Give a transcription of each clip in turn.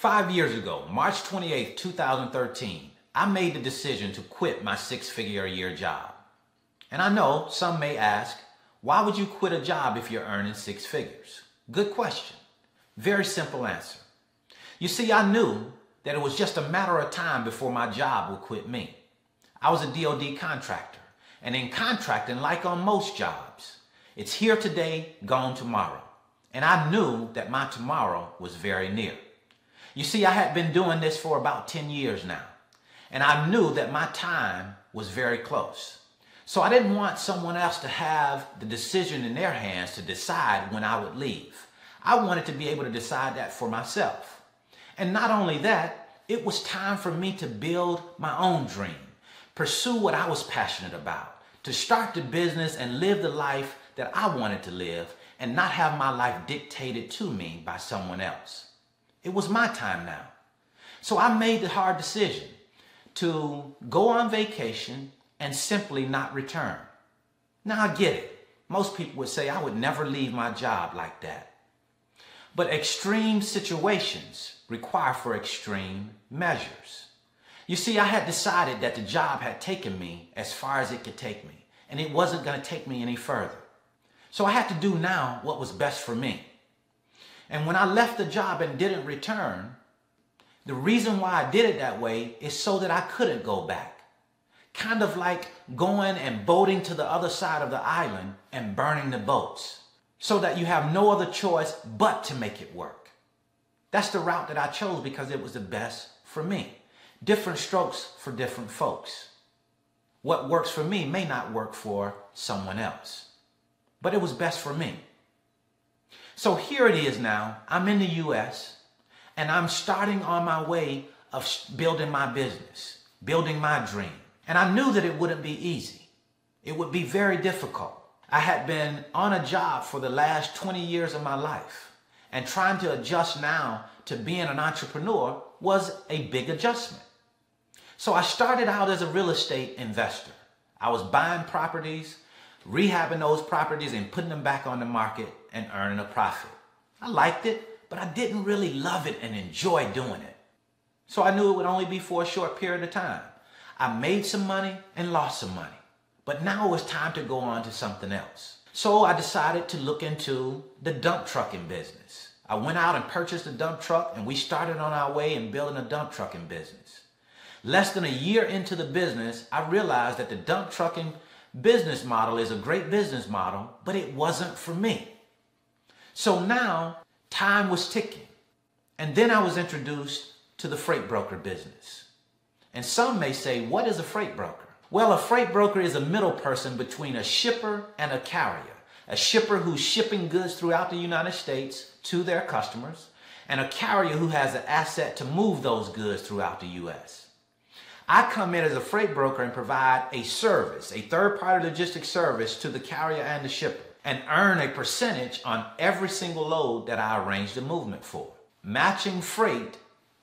5 years ago, March 28, 2013, I made the decision to quit my six-figure-a-year job. And I know some may ask, why would you quit a job if you're earning six figures? Good question. Very simple answer. You see, I knew that it was just a matter of time before my job would quit me. I was a DoD contractor, and in contracting, like on most jobs, it's here today, gone tomorrow. And I knew that my tomorrow was very near. You see, I had been doing this for about 10 years now, and I knew that my time was very close. So I didn't want someone else to have the decision in their hands to decide when I would leave. I wanted to be able to decide that for myself. And not only that, it was time for me to build my own dream, pursue what I was passionate about, to start the business and live the life that I wanted to live and not have my life dictated to me by someone else. It was my time now. So I made the hard decision to go on vacation and simply not return. Now I get it. Most people would say I would never leave my job like that. But extreme situations require for extreme measures. You see, I had decided that the job had taken me as far as it could take me, and it wasn't going to take me any further. So I had to do now what was best for me. And when I left the job and didn't return, the reason why I did it that way is so that I couldn't go back. Kind of like going and boating to the other side of the island and burning the boats, so that you have no other choice but to make it work. That's the route that I chose because it was the best for me. Different strokes for different folks. What works for me may not work for someone else, but it was best for me. So here it is now. I'm in the U.S. and I'm starting on my way of building my business, building my dream. And I knew that it wouldn't be easy. It would be very difficult. I had been on a job for the last 20 years of my life, and trying to adjust now to being an entrepreneur was a big adjustment. So I started out as a real estate investor. I was buying properties, rehabbing those properties and putting them back on the market and earning a profit. I liked it, but I didn't really love it and enjoy doing it. So I knew it would only be for a short period of time. I made some money and lost some money, but now it was time to go on to something else. So I decided to look into the dump trucking business. I went out and purchased a dump truck, and we started on our way in building a dump trucking business. Less than a year into the business, I realized that the dump trucking business model is a great business model, but it wasn't for me. So now time was ticking. And then I was introduced to the freight broker business. And some may say, what is a freight broker? Well, a freight broker is a middle person between a shipper and a carrier. A shipper who's shipping goods throughout the United States to their customers, and a carrier who has an asset to move those goods throughout the U.S. I come in as a freight broker and provide a service, a third-party logistics service to the carrier and the shipper, and earn a percentage on every single load that I arrange the movement for. Matching freight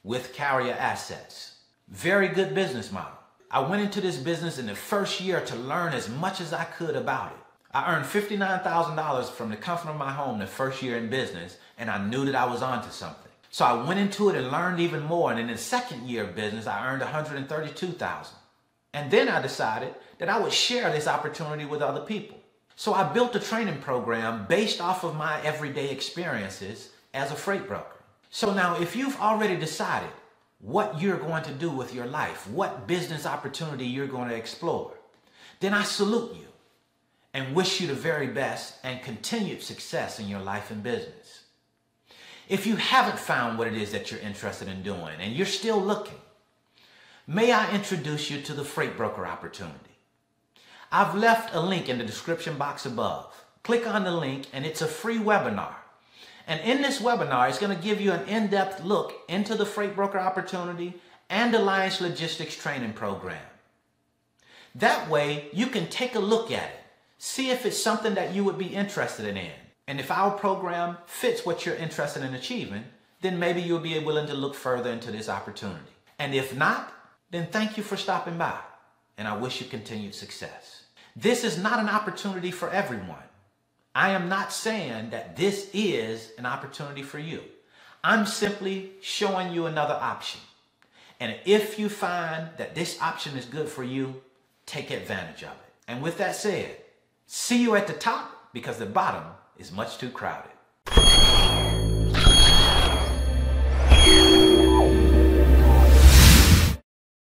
with carrier assets. Very good business model. I went into this business in the first year to learn as much as I could about it. I earned $59,000 from the comfort of my home the first year in business, and I knew that I was onto something. So I went into it and learned even more, and in the second year of business, I earned $132,000. And then I decided that I would share this opportunity with other people. So I built a training program based off of my everyday experiences as a freight broker. So now if you've already decided what you're going to do with your life, what business opportunity you're going to explore, then I salute you and wish you the very best and continued success in your life and business. If you haven't found what it is that you're interested in doing and you're still looking, may I introduce you to the freight broker opportunity. I've left a link in the description box above. Click on the link and it's a free webinar. And in this webinar, it's going to give you an in-depth look into the freight broker opportunity and Alliance Logistics training program. That way, you can take a look at it, see if it's something that you would be interested in. And if our program fits what you're interested in achieving, then maybe you'll be willing to look further into this opportunity. And if not, then thank you for stopping by, and I wish you continued success. This is not an opportunity for everyone. I am not saying that this is an opportunity for you. I'm simply showing you another option. And if you find that this option is good for you, take advantage of it. And with that said, see you at the top, because the bottom is much too crowded.